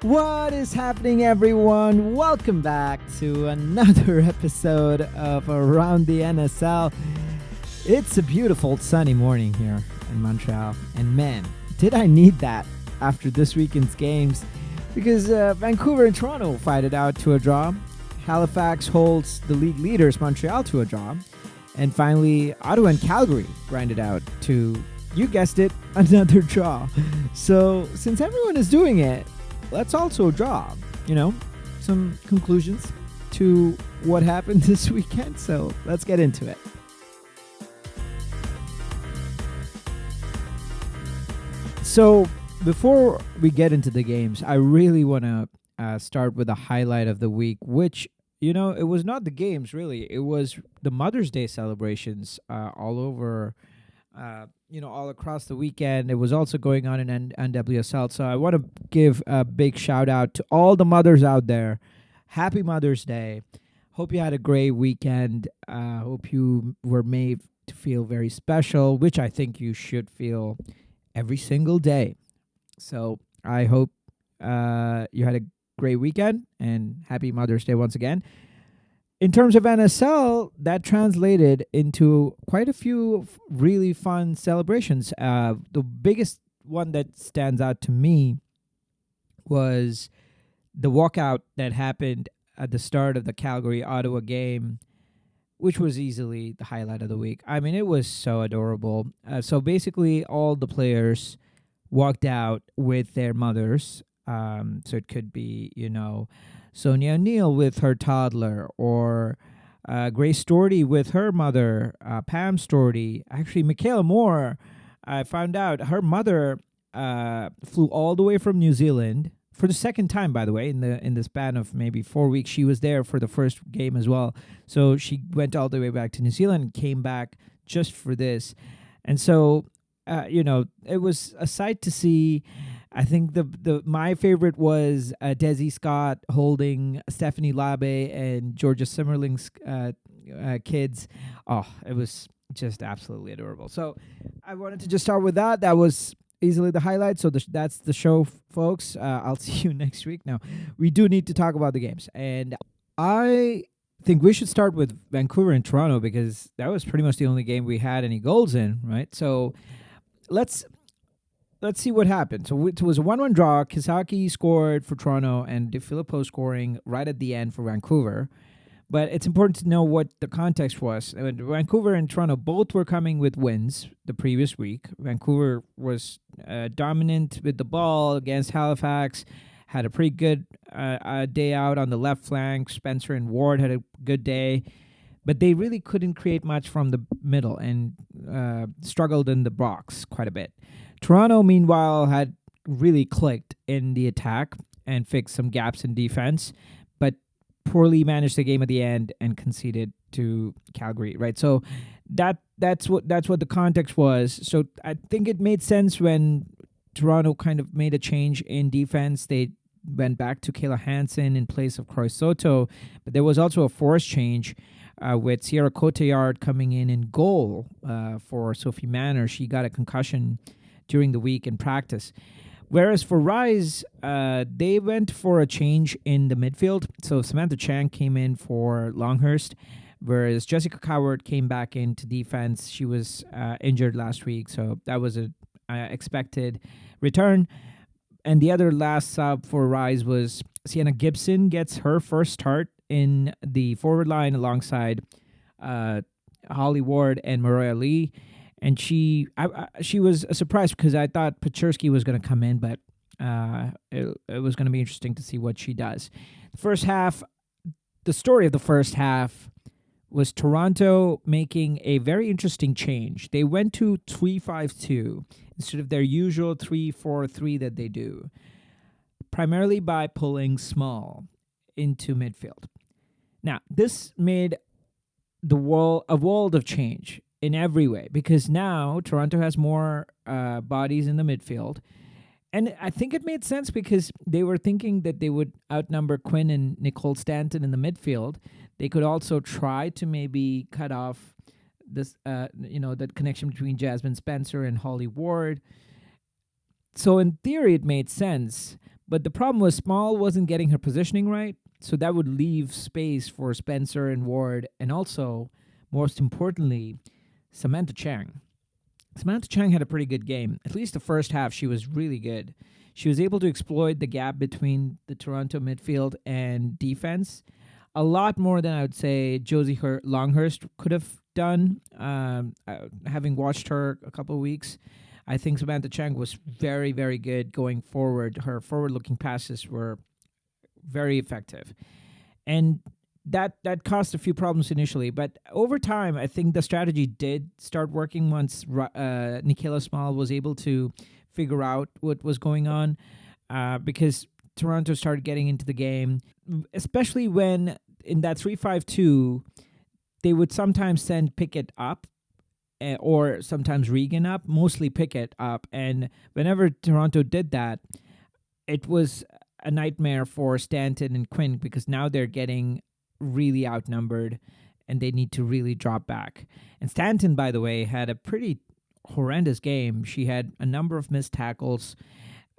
What is happening, everyone? Welcome back to another episode of Around the NSL. It's a beautiful sunny morning here in Montreal, and man, did I need that after this weekend's games, because Vancouver and Toronto fight it out to a draw. Halifax holds the league leaders Montreal to a draw, and finally Ottawa and Calgary grinded out to, you guessed it, another draw. So since everyone is doing it, let's also draw, some conclusions to what happened this weekend. So let's get into it. So before we get into the games, I really want to start with a highlight of the week, which, it was not the games, really. It was the Mother's Day celebrations all over all across the weekend. It was also going on in NWSL. So I want to give a big shout out to all the mothers out there. Happy Mother's Day. Hope you had a great weekend. Hope you were made to feel very special, which I think you should feel every single day. So I hope you had a great weekend, and happy Mother's Day once again. In terms of NSL, that translated into quite a few really fun celebrations. The biggest one that stands out to me was the walkout that happened at the start of the Calgary-Ottawa game, which was easily the highlight of the week. I mean, it was so adorable. So basically, all the players walked out with their mothers. So it could be, Sonia O'Neill with her toddler, or Grace Storty with her mother, Pam Storty. Actually, Michaela Moore, I found out her mother flew all the way from New Zealand for the second time, by the way, in the span of maybe 4 weeks. She was there for the first game as well. So she went all the way back to New Zealand and came back just for this. And so, it was a sight to see. I think my favorite was Desi Scott holding Stephanie Labe and Georgia Simmerling's kids. Oh, it was just absolutely adorable. So I wanted to just start with that. That was easily the highlight. So that's the show, folks. I'll see you next week. Now, we do need to talk about the games. And I think we should start with Vancouver and Toronto, because that was pretty much the only game we had any goals in, right? So let's see what happened. So it was a 1-1 draw. Kisaki scored for Toronto and DeFilippo scoring right at the end for Vancouver. But it's important to know what the context was. Vancouver and Toronto both were coming with wins the previous week. Vancouver was dominant with the ball against Halifax, had a pretty good day out on the left flank. Spencer and Ward had a good day. But they really couldn't create much from the middle and struggled in the box quite a bit. Toronto, meanwhile, had really clicked in the attack and fixed some gaps in defense, but poorly managed the game at the end and conceded to Calgary, right? So that's what the context was. So I think it made sense when Toronto kind of made a change in defense. They went back to Kayla Hansen in place of Croy Soto, but there was also a forced change with Sierra Cotillard coming in goal for Sophie Manor. She got a concussion during the week in practice. Whereas for Rise, they went for a change in the midfield. So Samantha Chang came in for Longhurst, whereas Jessica Coward came back into defense. She was injured last week, so that was a expected return. And the other last sub for Rise was Sienna Gibson gets her first start in the forward line alongside Holly Ward and Mariah Lee. And she was a surprise because I thought Paczerski was going to come in, but it was going to be interesting to see what she does. The story of the first half was Toronto making a very interesting change. They went to 3-5-2 instead of their usual 3-4-3 that they do, primarily by pulling Small into midfield. Now, this made a world of change in every way, because now Toronto has more bodies in the midfield. And I think it made sense because they were thinking that they would outnumber Quinn and Nicole Stanton in the midfield. They could also try to maybe cut off this, the connection between Jasmine Spencer and Holly Ward. So in theory, it made sense. But the problem was Small wasn't getting her positioning right. So that would leave space for Spencer and Ward, and also, most importantly, Samantha Chang. Samantha Chang had a pretty good game. At least the first half, she was really good. She was able to exploit the gap between the Toronto midfield and defense a lot more than I would say Josie Longhurst could have done. Having watched her a couple of weeks, I think Samantha Chang was very, very good going forward. Her forward-looking passes were very effective, and that caused a few problems initially. But over time, I think the strategy did start working once Nikayla Small was able to figure out what was going on, because Toronto started getting into the game, especially when in that 3-5-2, they would sometimes send Pickett up, or sometimes Regan up, mostly Pickett up. And whenever Toronto did that, it was a nightmare for Stanton and Quinn, because now they're getting really outnumbered and they need to really drop back. And Stanton, by the way, had a pretty horrendous game. She had a number of missed tackles,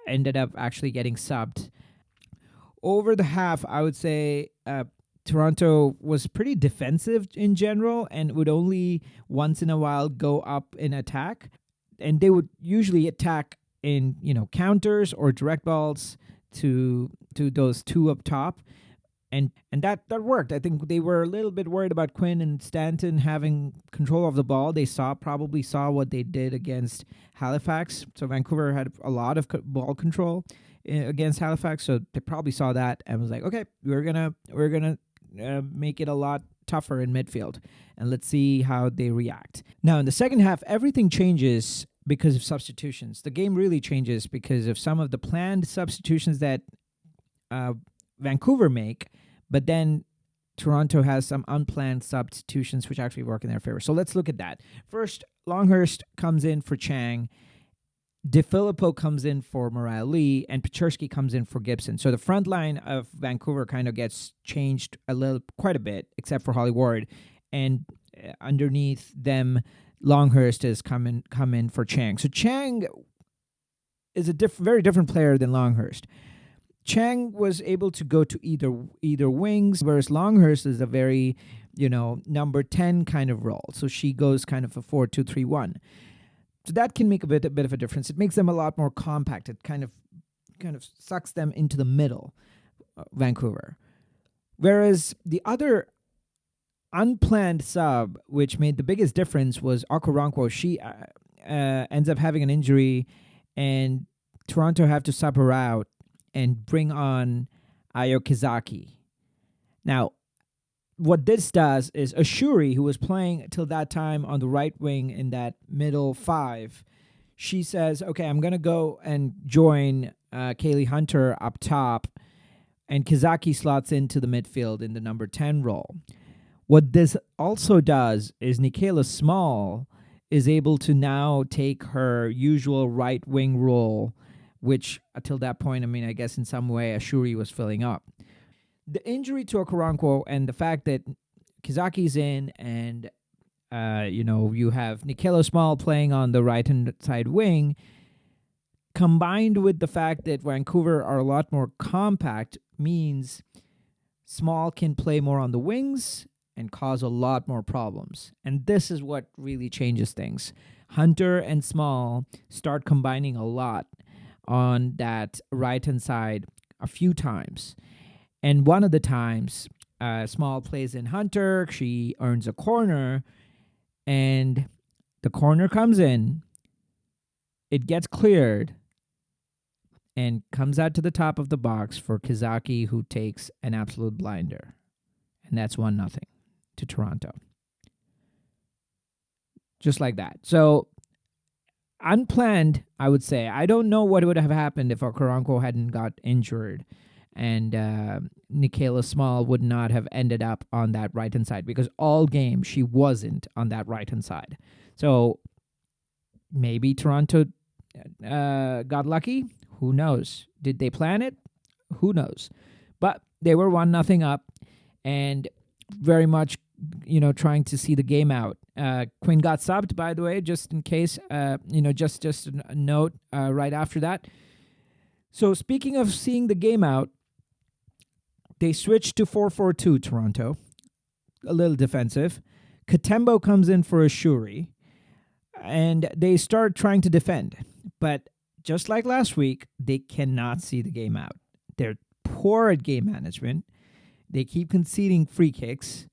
ended up actually getting subbed. Over the half, I would say Toronto was pretty defensive in general and would only once in a while go up in attack. And they would usually attack in, counters or direct balls to those two up top. And that worked. I think they were a little bit worried about Quinn and Stanton having control of the ball. They probably saw what they did against Halifax. So Vancouver had a lot of ball control against Halifax. So they probably saw that and was like, okay, we're gonna make it a lot tougher in midfield, and let's see how they react. Now in the second half, everything changes because of substitutions. The game really changes because of some of the planned substitutions that Vancouver make, but then Toronto has some unplanned substitutions which actually work in their favor. So let's look at that. First, Longhurst comes in for Chang, DeFilippo comes in for Mariah Lee, and Pechersky comes in for Gibson. So the front line of Vancouver kind of gets changed quite a bit, except for Holly Ward. And underneath them, Longhurst has come in for Chang. So Chang is a very different player than Longhurst. Chang was able to go to either wings, whereas Longhurst is a very, number 10 kind of role. So she goes kind of a 4-2-3-1. So that can make a bit of a difference. It makes them a lot more compact. It kind of sucks them into the middle, Vancouver. Whereas the other unplanned sub, which made the biggest difference, was Okoronkwo. She ends up having an injury, and Toronto have to sub her out and bring on Ayo Kizaki. Now, what this does is Ashuri, who was playing till that time on the right wing in that middle five, she says, okay, I'm going to go and join Kaylee Hunter up top, and Kizaki slots into the midfield in the number 10 role. What this also does is Nikayla Small is able to now take her usual right wing role, which until that point, I guess in some way Ashuri was filling up. The injury to Okoronkwo and the fact that Kizaki's in and, you have Nikayla Small playing on the right-hand side wing, combined with the fact that Vancouver are a lot more compact, means Small can play more on the wings and cause a lot more problems. And this is what really changes things. Hunter and Small start combining a lot on that right-hand side a few times. And one of the times, Small plays in Hunter, she earns a corner, and the corner comes in, it gets cleared, and comes out to the top of the box for Kizaki, who takes an absolute blinder. And that's 1-0 to Toronto. Just like that. So, unplanned, I would say. I don't know what would have happened if Okoronkwo hadn't got injured, and Nikayla Small would not have ended up on that right-hand side, because all game she wasn't on that right-hand side. So maybe Toronto got lucky. Who knows? Did they plan it? Who knows? But they were 1-0 up and very much, trying to see the game out. Quinn got subbed, by the way, just in case. Just a note right after that. So speaking of seeing the game out, they switched to 4-4-2 Toronto, a little defensive. Katembo comes in for a Shuri, and they start trying to defend. But just like last week, they cannot see the game out. They're poor at game management. They keep conceding free kicks.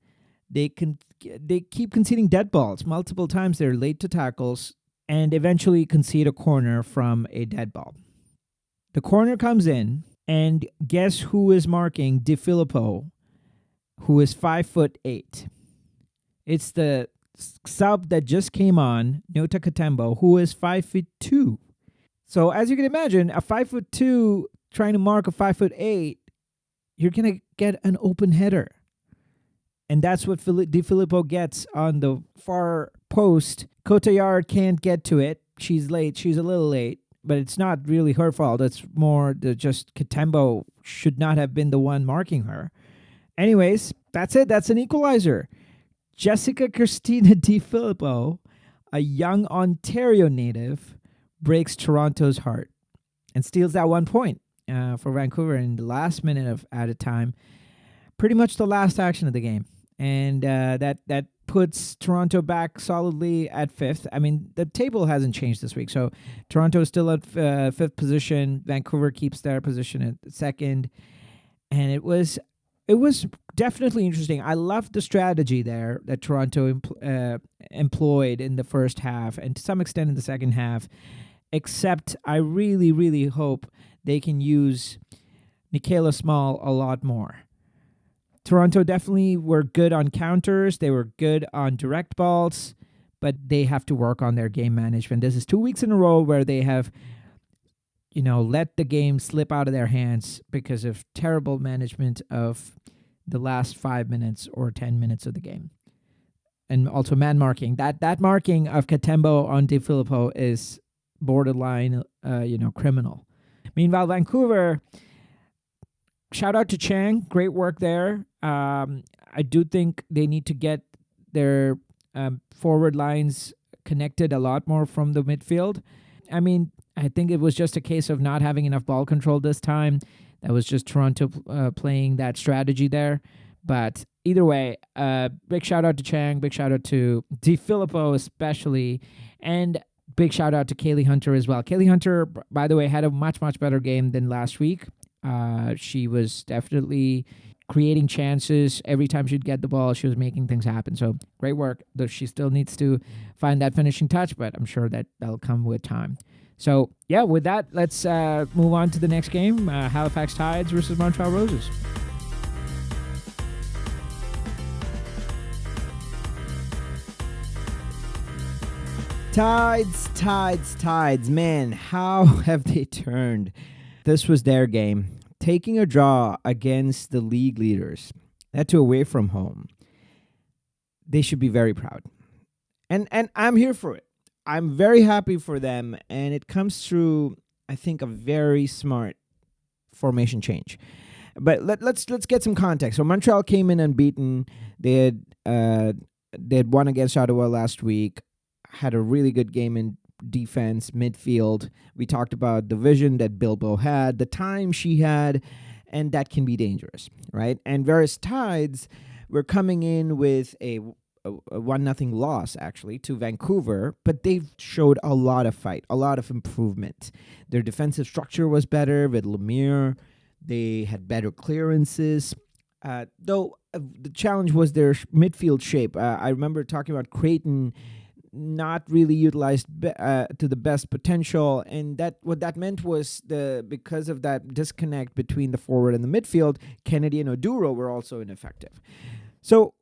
They keep conceding dead balls. Multiple times they're late to tackles and eventually concede a corner from a dead ball. The corner comes in, and guess who is marking DiFilippo, who is 5'8". It's the sub that just came on, Nyota Katembo, who is 5'2". So as you can imagine, a 5'2" trying to mark a 5'8", you're gonna get an open header. And that's what DiFilippo gets on the far post. Cotillard can't get to it. She's late. She's a little late. But it's not really her fault. It's more just Katembo should not have been the one marking her. Anyways, that's it. That's an equalizer. Jessica Christina DiFilippo, a young Ontario native, breaks Toronto's heart and steals that 1 point for Vancouver in the last minute of added time. Pretty much the last action of the game. And that puts Toronto back solidly at fifth. I mean, the table hasn't changed this week. So Toronto is still at fifth position. Vancouver keeps their position at second. And it was definitely interesting. I loved the strategy there that Toronto employed in the first half and to some extent in the second half. Except I really, really hope they can use Michaela Small a lot more. Toronto definitely were good on counters. They were good on direct balls, but they have to work on their game management. This is 2 weeks in a row where they have, let the game slip out of their hands because of terrible management of the last 5 minutes or 10 minutes of the game. And also man marking. That marking of Katembo on DiFilippo is borderline, criminal. Meanwhile, Vancouver, shout out to Chang. Great work there. I do think they need to get their forward lines connected a lot more from the midfield. I mean, I think it was just a case of not having enough ball control this time. That was just Toronto playing that strategy there. But either way, big shout out to Chang. Big shout out to DiFilippo especially. And big shout out to Kaylee Hunter as well. Kaylee Hunter, by the way, had a much, much better game than last week. She was definitely creating chances. Every time she'd get the ball, she was making things happen. So great work. Though she still needs to find that finishing touch, but I'm sure that'll come with time. So yeah, with that, let's move on to the next game. Halifax Tides versus Montreal Roses. Tides. Man, how have they turned? This was their game. Taking a draw against the league leaders, that too away from home. They should be very proud. And I'm here for it. I'm very happy for them. And it comes through, I think, a very smart formation change. But let's get some context. So Montreal came in unbeaten. They had won against Ottawa last week. Had a really good game in defense, midfield. We talked about the vision that Bilbo had, the time she had, and that can be dangerous, right? And whereas Tides were coming in with a 1-0 loss, actually, to Vancouver, but they've showed a lot of fight, a lot of improvement. Their defensive structure was better with Lemire. They had better clearances. Though the challenge was their midfield shape. I remember talking about Creighton not really utilized to the best potential, and that what that meant was because of that disconnect between the forward and the midfield, Kennedy and Oduro were also ineffective. So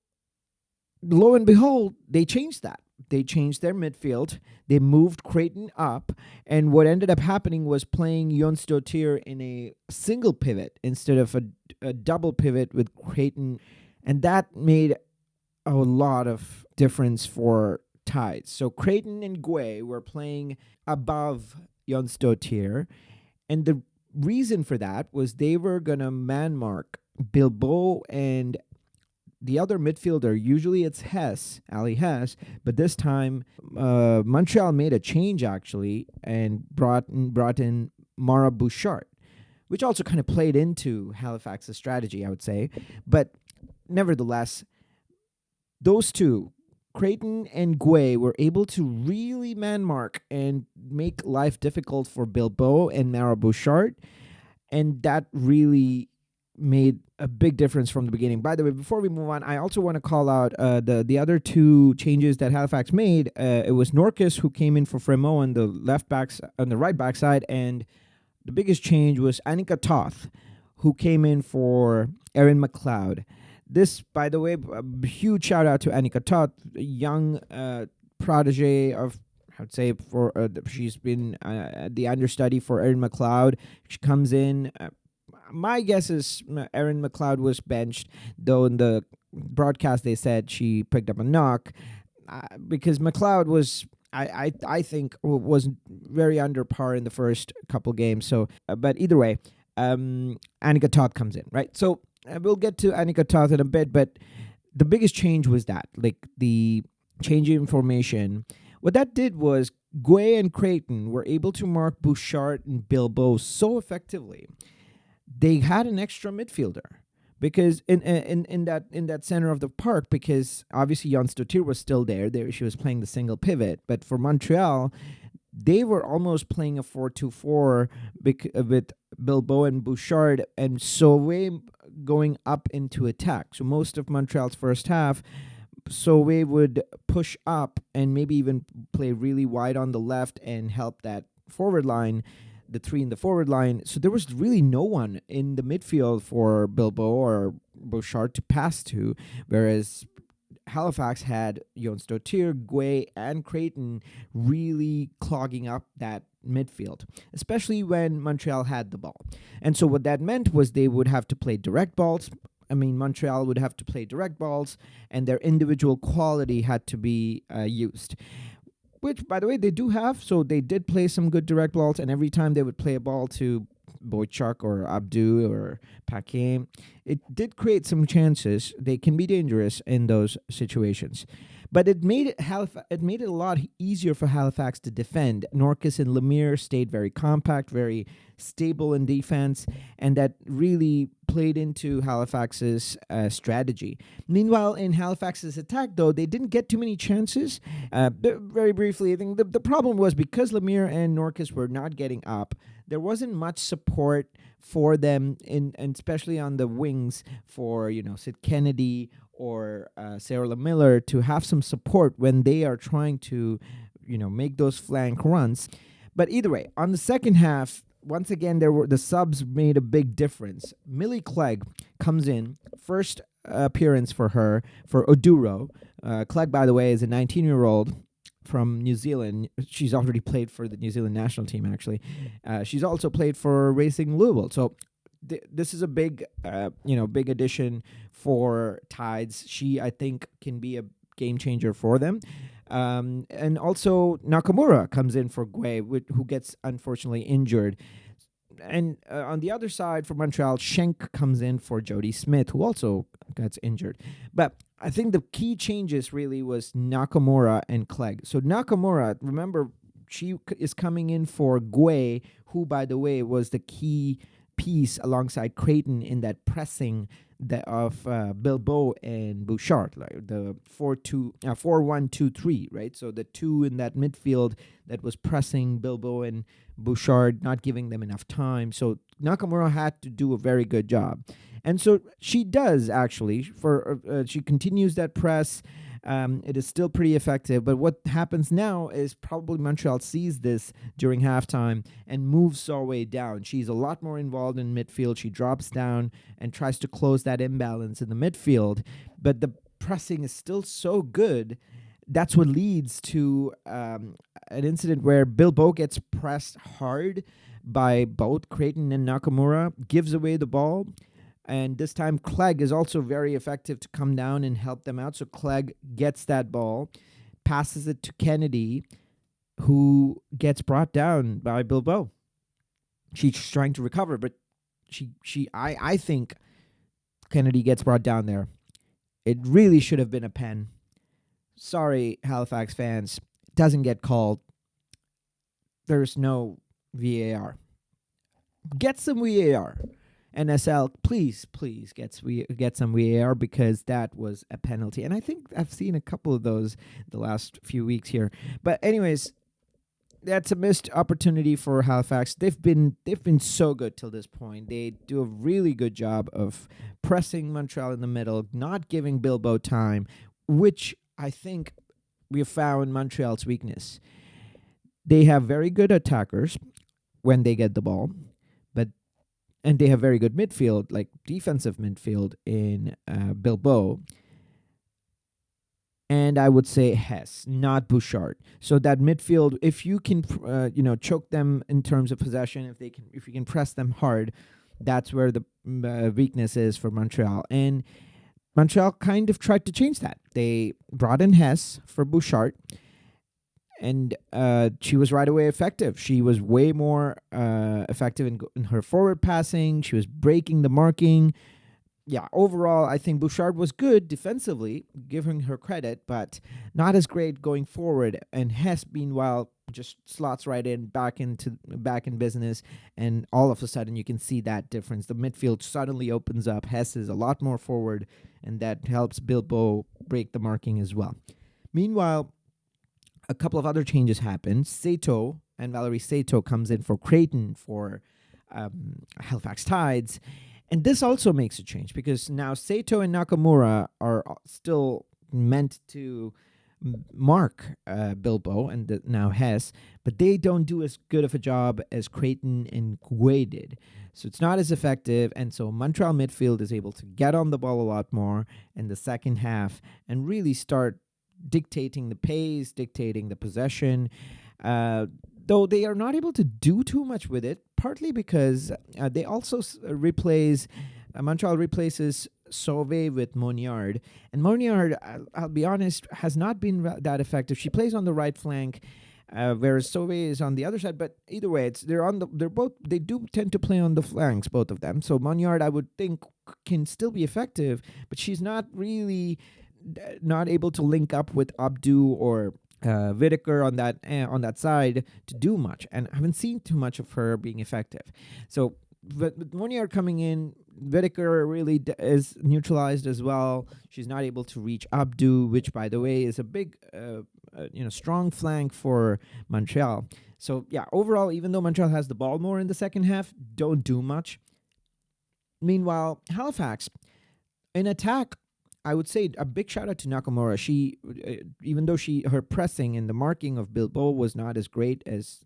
lo and behold, they changed that. They changed their midfield. They moved Creighton up, and what ended up happening was playing Jons Dottir in a single pivot instead of a double pivot with Creighton, and that made a lot of difference for Tides. So Creighton and Guay were playing above Jons Dottir, and the reason for that was they were going to man mark Bilbo and the other midfielder. Usually it's Ali Hess, but this time Montreal made a change actually and brought in Mara Bouchard, which also kind of played into Halifax's strategy, I would say. But nevertheless, those two, Creighton and Guay, were able to really man mark and make life difficult for Bilbao and Mara Bouchard, and that really made a big difference from the beginning. By the way, before we move on, I also want to call out the other two changes that Halifax made. It was Norcus who came in for Fremont on the right back side, and the biggest change was Annika Toth, who came in for Erin McLeod. This, by the way, a huge shout out to Annika Toth, a young protege of, I would say, she's been the understudy for Erin McLeod. She comes in. My guess is Erin McLeod was benched, though in the broadcast they said she picked up a knock because McLeod was, I think, was very under par in the first couple games. So, but either way, Annika Toth comes in, right? So we'll get to Annika Toth in a bit, but the biggest change was that, like the change in formation. What that did was Guay and Creighton were able to mark Bouchard and Bilbao so effectively. They had an extra midfielder because in that center of the park, because obviously Jan Stotir was still there. She was playing the single pivot, but for Montreal, they were almost playing a 4-2-4 with Bilbao and Bouchard and Sauvé going up into attack. So most of Montreal's first half, Sauvé would push up and maybe even play really wide on the left and help that forward line, the three in the forward line. So there was really no one in the midfield for Bilbao or Bouchard to pass to, whereas Halifax had Jon Stotir, Guay, and Creighton really clogging up that midfield, especially when Montreal had the ball. And so what that meant was they would have to play direct balls. I mean, Montreal would have to play direct balls, and their individual quality had to be used. Which, by the way, they do have. So they did play some good direct balls, and every time they would play a ball to Boychuk or Abdu or Paquet, it did create some chances. They can be dangerous in those situations. But it made it a lot easier for Halifax to defend. Norcus and Lemire stayed very compact, very stable in defense, and that really played into Halifax's strategy. Meanwhile, in Halifax's attack, though, they didn't get too many chances. Very briefly, I think the problem was because Lemire and Norcus were not getting up, there wasn't much support for them, and especially on the wings for, Sid Kennedy or Sarah LaMiller to have some support when they are trying to, make those flank runs. But either way, on the second half, once again, the subs made a big difference. Millie Clegg comes in, first appearance for her, for Oduro. Clegg, by the way, is a 19-year-old from New Zealand. She's already played for the New Zealand national team, actually. She's also played for Racing Louisville. So this is a big addition for Tides. She, I think, can be a game changer for them. And also Nakamura comes in for Guay, who gets unfortunately injured. And on the other side for Montreal, Schenk comes in for Jody Smith, who also gets injured. But I think the key changes really was Nakamura and Clegg. So Nakamura, remember, she is coming in for Guay, who, by the way, was the key piece alongside Creighton in that pressing of Bilbao and Bouchard, like the 4-1-2-3, right? So the two in that midfield that was pressing Bilbao and Bouchard, not giving them enough time. So Nakamura had to do a very good job. And so she does, actually. She continues that press. It is still pretty effective, but what happens now is probably Montreal sees this during halftime and moves Sauvé down. She's a lot more involved in midfield. She drops down and tries to close that imbalance in the midfield, but the pressing is still so good. That's what leads to an incident where Bilbao gets pressed hard by both Creighton and Nakamura, gives away the ball. And this time, Clegg is also very effective to come down and help them out. So Clegg gets that ball, passes it to Kennedy, who gets brought down by Bilbao. She's trying to recover, but I think Kennedy gets brought down there. It really should have been a pen. Sorry, Halifax fans. Doesn't get called. There's no VAR. Get some VAR. NSL, please get some VAR because that was a penalty. And I think I've seen a couple of those the last few weeks here. But anyways, that's a missed opportunity for Halifax. They've been so good till this point. They do a really good job of pressing Montreal in the middle, not giving Bilbao time, which I think we have found Montreal's weakness. They have very good attackers when they get the ball, but and they have very good midfield, like defensive midfield in Bilbao. And I would say Hess, not Bouchard. So that midfield, if you can, choke them in terms of possession, if you can press them hard, that's where the weakness is for Montreal. And Montreal kind of tried to change that. They brought in Hess for Bouchard, and she was right away effective. She was way more effective in her forward passing. She was breaking the marking. Yeah, overall, I think Bouchard was good defensively, giving her credit, but not as great going forward. And Hess, meanwhile, just slots right in, back in business, and all of a sudden you can see that difference. The midfield suddenly opens up. Hess is a lot more forward, and that helps Bilbao break the marking as well. Meanwhile, a couple of other changes happen. Sato and Valerie Sato comes in for Creighton for Halifax Tides. And this also makes a change because now Sato and Nakamura are still meant to mark Bilbao and now Hess, but they don't do as good of a job as Creighton and Gue did. So it's not as effective, and so Montreal midfield is able to get on the ball a lot more in the second half and really start dictating the pace, dictating the possession. Though they are not able to do too much with it, partly because they also Montreal replaces Sauvé with Moniard. And Moniard, I'll be honest, has not been that effective. She plays on the right flank, whereas Sauvé is on the other side. But either way, they do tend to play on the flanks, both of them. So Moniard, I would think, can still be effective, but she's not really not able to link up with Abdu or Whitaker on that side to do much, and I haven't seen too much of her being effective. So with Monier coming in, Whitaker really is neutralized as well. She's not able to reach Abdu, which, by the way, is a big, strong flank for Montreal. So yeah, overall, even though Montreal has the ball more in the second half, don't do much. Meanwhile, Halifax, in attack, I would say a big shout out to Nakamura. She, even though her pressing and the marking of Bilbao was not as great as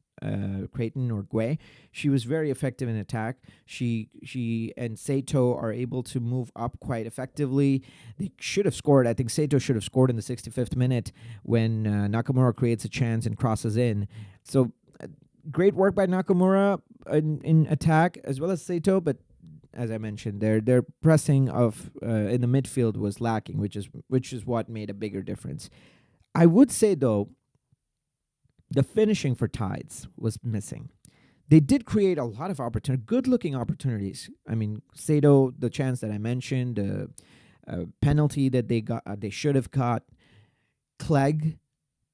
Creighton or Gue, she was very effective in attack. She and Sato are able to move up quite effectively. They should have scored. I think Sato should have scored in the 65th minute when Nakamura creates a chance and crosses in. So great work by Nakamura in attack as well as Sato, but as I mentioned, their pressing of in the midfield was lacking, which is what made a bigger difference. I would say though, the finishing for Tides was missing. They did create a lot of good-looking opportunities. I mean, Sato, the chance that I mentioned, the penalty that they should have caught. Clegg,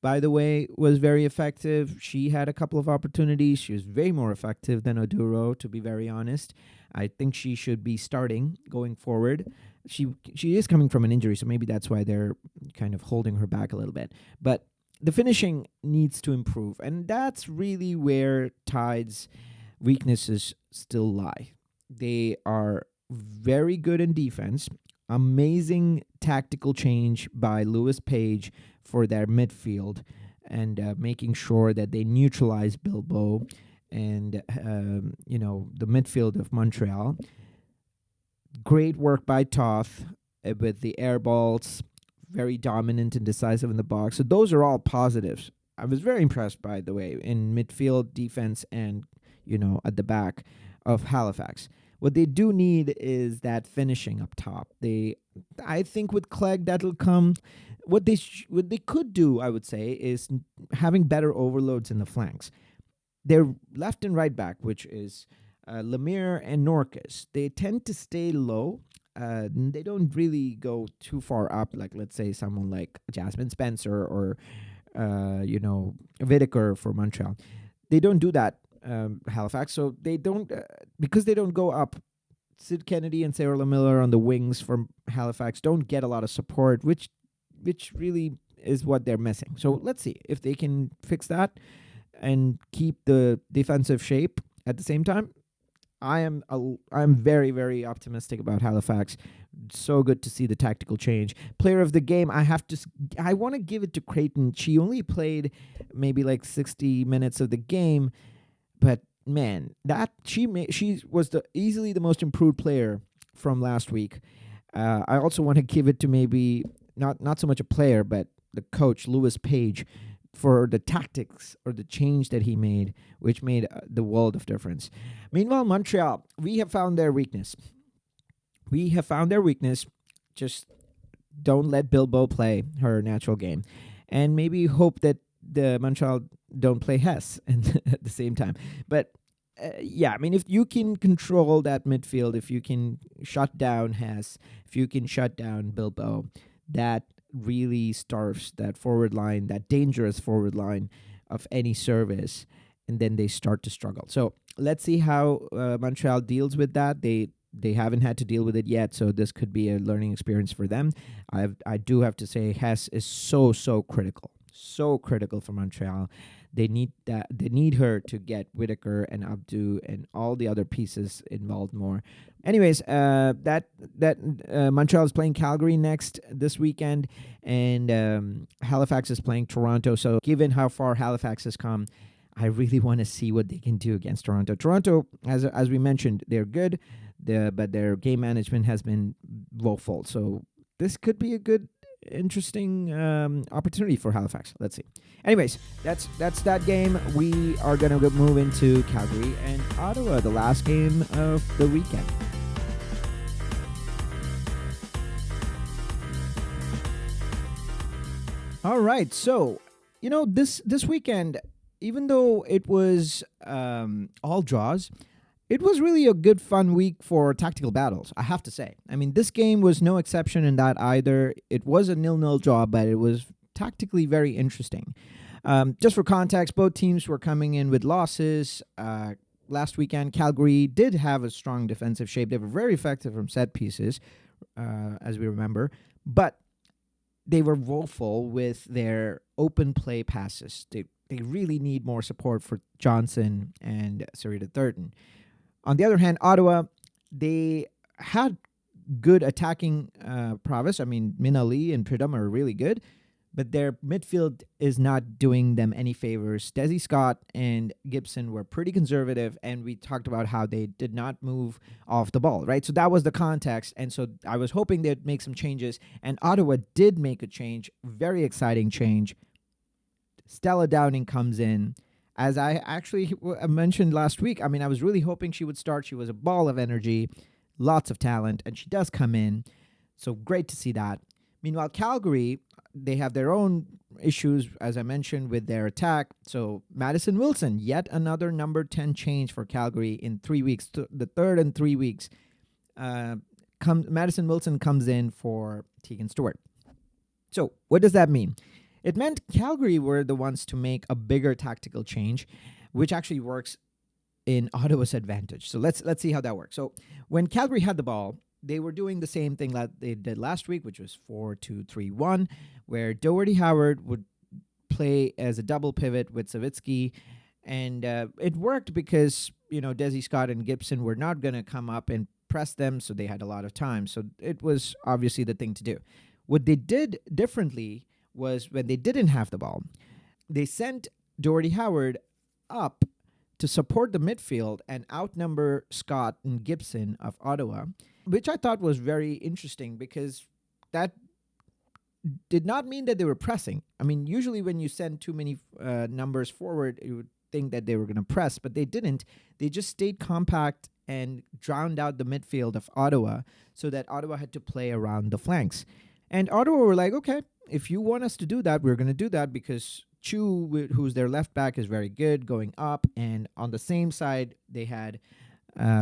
by the way, was very effective. She had a couple of opportunities. She was way more effective than Oduro, to be very honest. I think she should be starting going forward. She is coming from an injury, so maybe that's why they're kind of holding her back a little bit. But the finishing needs to improve, and that's really where Tide's weaknesses still lie. They are very good in defense. Amazing tactical change by Lewis Page for their midfield and making sure that they neutralize Bilbao and the midfield of Montreal. Great work by Toth with the air balls, very dominant and decisive in the box. So those are all positives. I was very impressed, by the way, in midfield, defense, and at the back of Halifax. What they do need is that finishing up top. I think with Clegg that'll come. What they could do, I would say, is having better overloads in the flanks. Their left and right back, which is Lemire and Norcas, they tend to stay low they don't really go too far up. Like let's say someone like Jasmine Spencer or Whitaker for Montreal. They don't do that. Halifax, so they don't because they don't go up. Sid Kennedy and Sarah Miller on the wings from Halifax don't get a lot of support, which really is what they're missing. So let's see if they can fix that and keep the defensive shape at the same time. I'm very very optimistic about Halifax. So good to see the tactical change. Player of the game, I want to give it to Creighton. She only played maybe like 60 minutes of the game, but man, that she was easily the most improved player from last week. I also want to give it to maybe not so much a player, but the coach Lewis Page for the tactics or the change that he made, which made the world of difference. Meanwhile, Montreal, we have found their weakness. Just don't let Bilbo play her natural game, and maybe hope that the Montreal don't play Hess at the same time. But yeah, I mean, if you can control that midfield, if you can shut down Hess, if you can shut down Bilbo, that really starves that forward line, that dangerous forward line of any service, and then they start to struggle. So let's see how Montreal deals with that. They haven't had to deal with it yet, so this could be a learning experience for them. I do have to say Hess is so critical for Montreal. They need her to get Whitaker and Abdu and all the other pieces involved more. Anyways, Montreal is playing Calgary next this weekend, and Halifax is playing Toronto. So given how far Halifax has come, I really want to see what they can do against Toronto. Toronto, as we mentioned, they're good, but their game management has been woeful. So this could be a good, interesting opportunity for Halifax. Let's see. Anyways, that's that game. We are going to move into Calgary and Ottawa, the last game of the weekend. All right. So, this weekend, even though it was all draws, it was really a good, fun week for tactical battles, I have to say. I mean, this game was no exception in that either. It was a 0-0 draw, but it was tactically very interesting. Just for context, both teams were coming in with losses. Last weekend, Calgary did have a strong defensive shape. They were very effective from set pieces, as we remember. But they were woeful with their open play passes. They really need more support for Johnson and Sarita Thurton. On the other hand, Ottawa, they had good attacking prowess. I mean, Minna Lee and Pridham are really good, but their midfield is not doing them any favors. Desi Scott and Gibson were pretty conservative, and we talked about how they did not move off the ball, right? So that was the context, and so I was hoping they'd make some changes, and Ottawa did make a change, very exciting change. Stella Downing comes in. As I actually mentioned last week, I mean, I was really hoping she would start. She was a ball of energy, lots of talent, and she does come in. So great to see that. Meanwhile, Calgary, they have their own issues, as I mentioned, with their attack. So Madison Wilson, yet another number 10 change for Calgary in 3 weeks, the third in 3 weeks. Madison Wilson comes in for Tegan Stewart. So what does that mean? It meant Calgary were the ones to make a bigger tactical change, which actually works in Ottawa's advantage. So let's see how that works. So when Calgary had the ball, they were doing the same thing that they did last week, which was 4-2-3-1, where Doherty Howard would play as a double pivot with Savitsky. And it worked because, Desi Scott and Gibson were not going to come up and press them, so they had a lot of time. So it was obviously the thing to do. What they did differently was when they didn't have the ball, they sent Doherty Howard up to support the midfield and outnumber Scott and Gibson of Ottawa, which I thought was very interesting because that did not mean that they were pressing. I mean, usually when you send too many numbers forward, you would think that they were going to press, but they didn't. They just stayed compact and drowned out the midfield of Ottawa so that Ottawa had to play around the flanks. And Ottawa were like, okay, if you want us to do that, we're going to do that because Chu, who's their left back, is very good going up. And on the same side, they had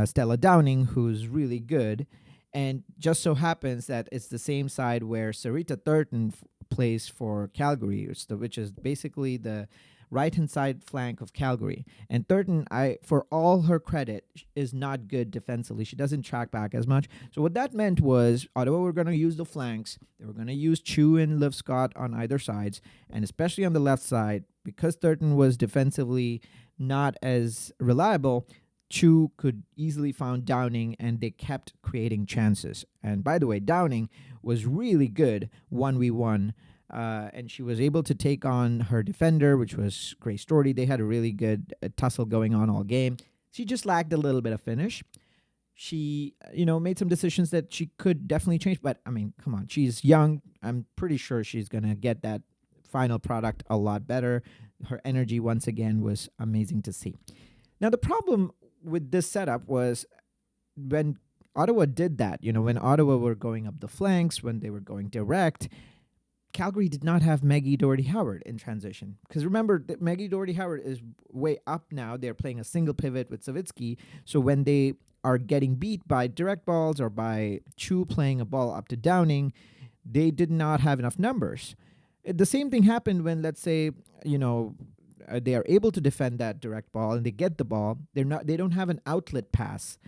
Stella Downing, who's really good. And just so happens that it's the same side where Sarita Thurton plays for Calgary, which is basically the right hand side flank of Calgary. And Thurton, for all her credit, is not good defensively. She doesn't track back as much. So what that meant was Ottawa were going to use the flanks. They were going to use Chu and Liv Scott on either sides, and especially on the left side, because Thurton was defensively not as reliable. Chu could easily found Downing, and they kept creating chances. And by the way, Downing was really good 1v1, and she was able to take on her defender, which was Grace Doherty. They had a really good tussle going on all game. She just lacked a little bit of finish. She, made some decisions that she could definitely change. But, I mean, come on. She's young. I'm pretty sure she's going to get that final product a lot better. Her energy, once again, was amazing to see. Now, the problem with this setup was when Ottawa did that, when Ottawa were going up the flanks, when they were going direct, Calgary did not have Maggie Doherty-Howard in transition. Because remember, that Maggie Doherty-Howard is way up now. They're playing a single pivot with Savitsky. So when they are getting beat by direct balls or by Chu playing a ball up to Downing, they did not have enough numbers. The same thing happened when, let's say, they are able to defend that direct ball and they get the ball. They don't have an outlet pass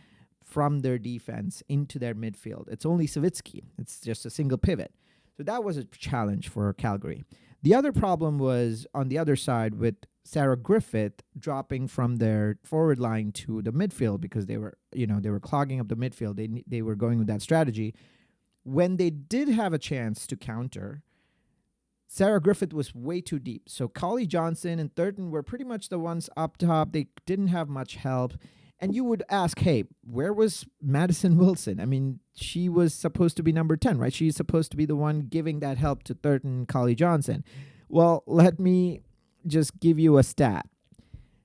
from their defense into their midfield. It's only Savitsky. It's just a single pivot. So that was a challenge for Calgary. The other problem was on the other side with Sarah Griffith dropping from their forward line to the midfield because they were clogging up the midfield. They were going with that strategy. When they did have a chance to counter, Sarah Griffith was way too deep. So Collie Johnson and Thurton were pretty much the ones up top. They didn't have much help. And you would ask, hey, where was Madison Wilson? I mean, she was supposed to be number 10, right? She's supposed to be the one giving that help to Thurton and Collie Johnson. Well, let me just give you a stat.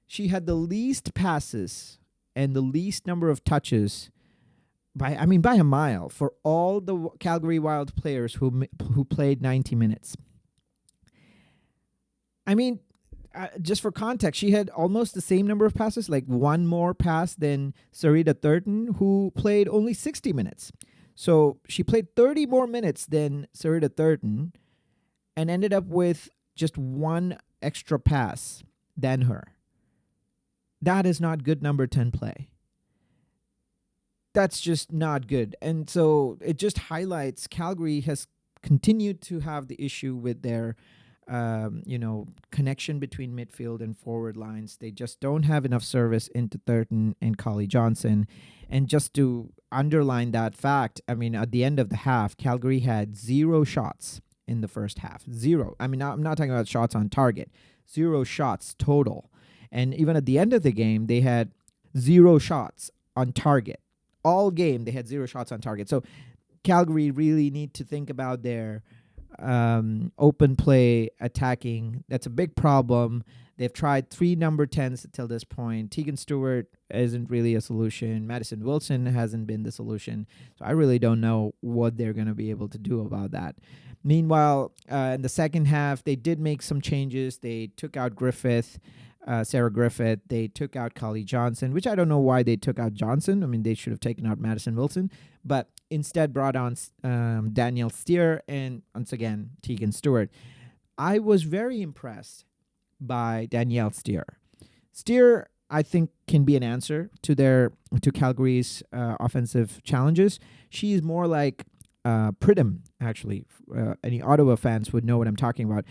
She had the least passes and the least number of touches by a mile for all the Calgary Wild players who played 90 minutes. I mean, just for context, she had almost the same number of passes, like one more pass than Sarita Thurton, who played only 60 minutes. So she played 30 more minutes than Sarita Thurton and ended up with just one extra pass than her. That is not good number 10 play. That's just not good. And so it just highlights Calgary has continued to have the issue with their connection between midfield and forward lines. They just don't have enough service into Thurton and Collie Johnson. And just to underline that fact, I mean, at the end of the half, Calgary had 0 shots in the first half. 0. I mean, I'm not talking about shots on target. 0 shots total. And even at the end of the game, they had 0 shots on target. All game, they had 0 shots on target. So Calgary really need to think about their open play attacking. That's a big problem. They've tried 3 number 10s until this point. Tegan Stewart isn't really a solution. Madison Wilson hasn't been the solution. So I really don't know what they're going to be able to do about that. Meanwhile, in the second half, they did make some changes. They took out Sarah Griffith. They took out Collie Johnson, which I don't know why they took out Johnson. I mean, they should have taken out Madison Wilson, but instead brought on Danielle Steer and, once again, Tegan Stewart. I was very impressed by Danielle Steer. Steer, I think, can be an answer to Calgary's offensive challenges. She's more like Pridham, actually. Any Ottawa fans would know what I'm talking about.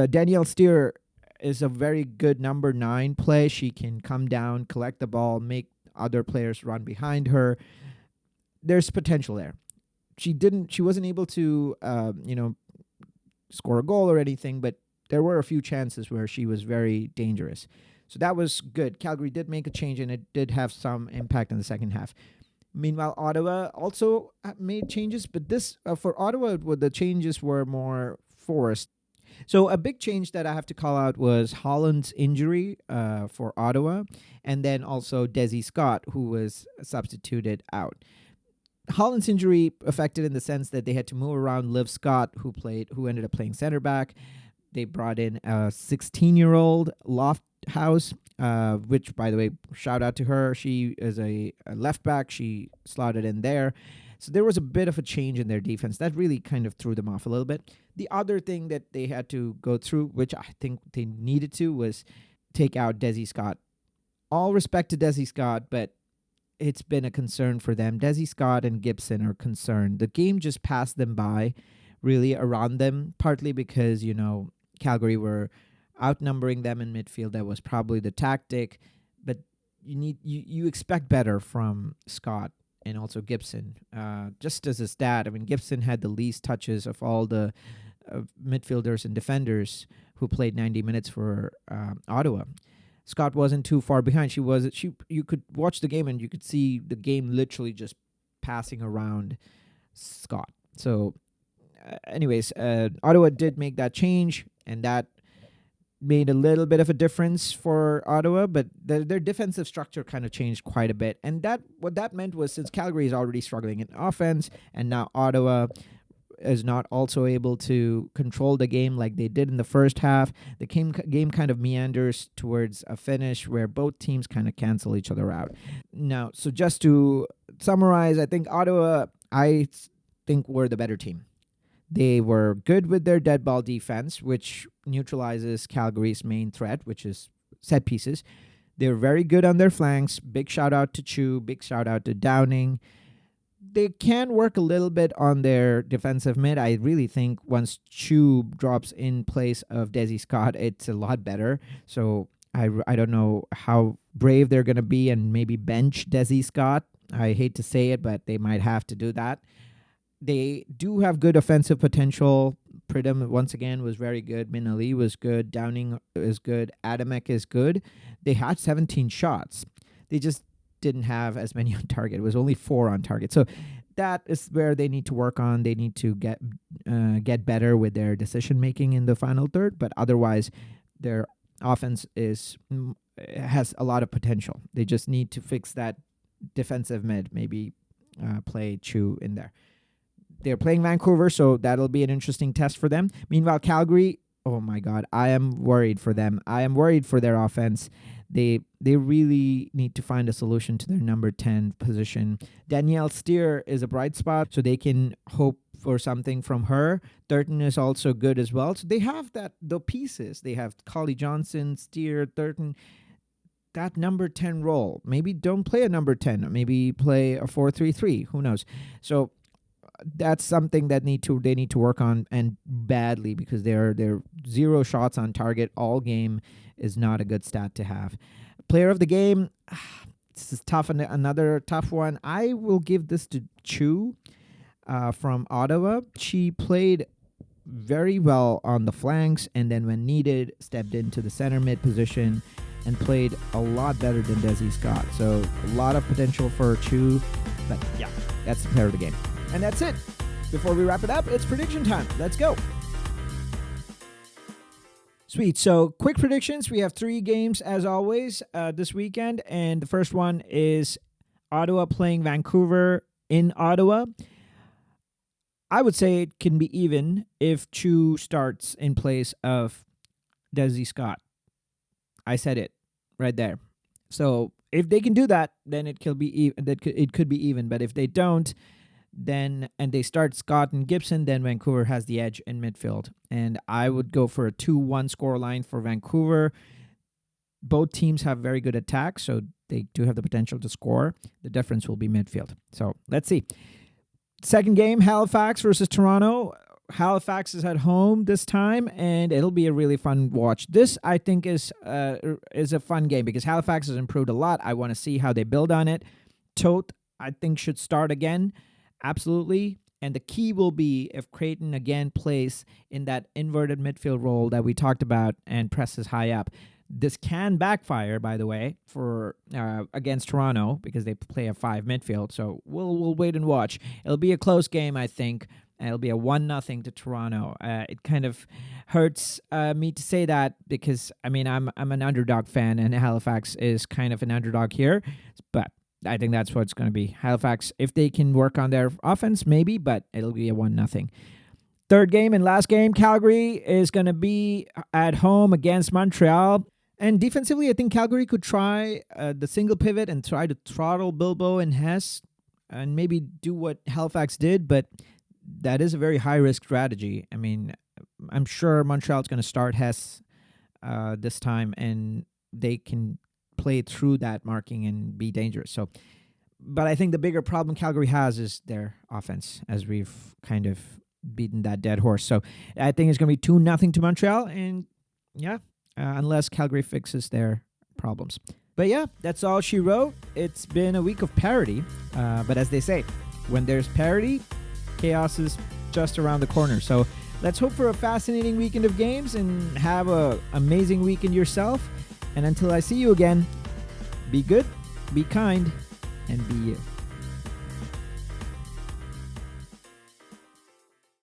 Danielle Steer is a very good number 9 play. She can come down, collect the ball, make other players run behind her. There's potential there. She wasn't able to, score a goal or anything, but there were a few chances where she was very dangerous. So that was good. Calgary did make a change, and it did have some impact in the second half. Meanwhile, Ottawa also made changes, but for Ottawa, the changes were more forced. So a big change that I have to call out was Holland's injury for Ottawa, and then also Desi Scott, who was substituted out. Holland's injury affected in the sense that they had to move around Liv Scott, who ended up playing center back. They brought in a 16-year-old house, which, by the way, shout out to her. She is a left back. She slotted in there. So there was a bit of a change in their defense. That really kind of threw them off a little bit. The other thing that they had to go through, which I think they needed to, was take out Desi Scott. All respect to Desi Scott, but it's been a concern for them. Desi Scott and Gibson are concerned. The game just passed them by, really around them, partly because, Calgary were outnumbering them in midfield. That was probably the tactic, but you expect better from Scott and also Gibson. Just as a stat, I mean, Gibson had the least touches of all the midfielders and defenders who played 90 minutes for Ottawa. Scott wasn't too far behind. You could watch the game and you could see the game literally just passing around Scott. So, anyways, Ottawa did make that change, and that made a little bit of a difference for Ottawa, but their defensive structure kind of changed quite a bit. And what that meant was, since Calgary is already struggling in offense, and now Ottawa is not also able to control the game like they did in the first half, the game kind of meanders towards a finish where both teams kind of cancel each other out. Now, so just to summarize, I think Ottawa, were the better team. They were good with their dead ball defense, which neutralizes Calgary's main threat, which is set pieces. They're very good on their flanks. Big shout out to Chu. Big shout out to Downing. They can work a little bit on their defensive mid. I really think once Chu drops in place of Desi Scott, it's a lot better. So I don't know how brave they're going to be and maybe bench Desi Scott. I hate to say it, but they might have to do that. They do have good offensive potential. Pridham, once again, was very good. Minali was good. Downing is good. Adamek is good. They had 17 shots. They just didn't have as many on target. It was only 4 on target. So that is where they need to work on. They need to get better with their decision making in the final third. But otherwise, their offense has a lot of potential. They just need to fix that defensive mid. Maybe play Chu in there. They're playing Vancouver, so that'll be an interesting test for them. Meanwhile, Calgary, oh my God, I am worried for them. I am worried for their offense. They really need to find a solution to their number 10 position. Danielle Steer is a bright spot, so they can hope for something from her. Thurton is also good as well. So they have the pieces. They have Collie Johnson, Steer, Thurton. That number 10 role. Maybe don't play a number 10. Maybe play a 4-3-3. Who knows? So that's something that they need to work on, and badly, because they're 0 shots on target all game is not a good stat to have. Player of the game, this is tough. Another tough one. I will give this to Chu from Ottawa. She played very well on the flanks, and then when needed, stepped into the center mid position and played a lot better than Desi Scott. So a lot of potential for Chu, but yeah, that's the player of the game. And that's it. Before we wrap it up, it's prediction time. Let's go. Sweet. So quick predictions. We have 3 games as always this weekend. And the first one is Ottawa playing Vancouver in Ottawa. I would say it can be even if Chu starts in place of Desi Scott. I said it right there. So if they can do that, then it could be even. It could be even. But if they don't, and they start Scott and Gibson, then Vancouver has the edge in midfield. And I would go for a 2-1 score line for Vancouver. Both teams have very good attacks, so they do have the potential to score. The difference will be midfield. So let's see. Second game, Halifax versus Toronto. Halifax is at home this time, and it'll be a really fun watch. This, I think, is a fun game because Halifax has improved a lot. I want to see how they build on it. Toth, I think, should start again. Absolutely. And the key will be if Creighton again plays in that inverted midfield role that we talked about and presses high up. This can backfire, by the way, for against Toronto because they play a 5 midfield. So we'll wait and watch. It'll be a close game, I think. And it'll be a 1-0 to Toronto. It kind of hurts me to say that because I'm an underdog fan and Halifax is kind of an underdog here, but I think that's what it's going to be. Halifax, if they can work on their offense, maybe, but it'll be a 1-0. Third game and last game, Calgary is going to be at home against Montreal. And defensively, I think Calgary could try the single pivot and try to throttle Bilbo and Hess and maybe do what Halifax did, but that is a very high risk strategy. I mean, I'm sure Montreal's going to start Hess this time, and they can play through that marking and be dangerous. So, but I think the bigger problem Calgary has is their offense, as we've kind of beaten that dead horse. So I think it's going to be 2-0 to Montreal, and yeah, unless Calgary fixes their problems. But yeah, that's all she wrote. It's been a week of parity, but as they say, when there's parity, chaos is just around the corner. So let's hope for a fascinating weekend of games and have an amazing weekend yourself. And until I see you again, be good, be kind, and be you.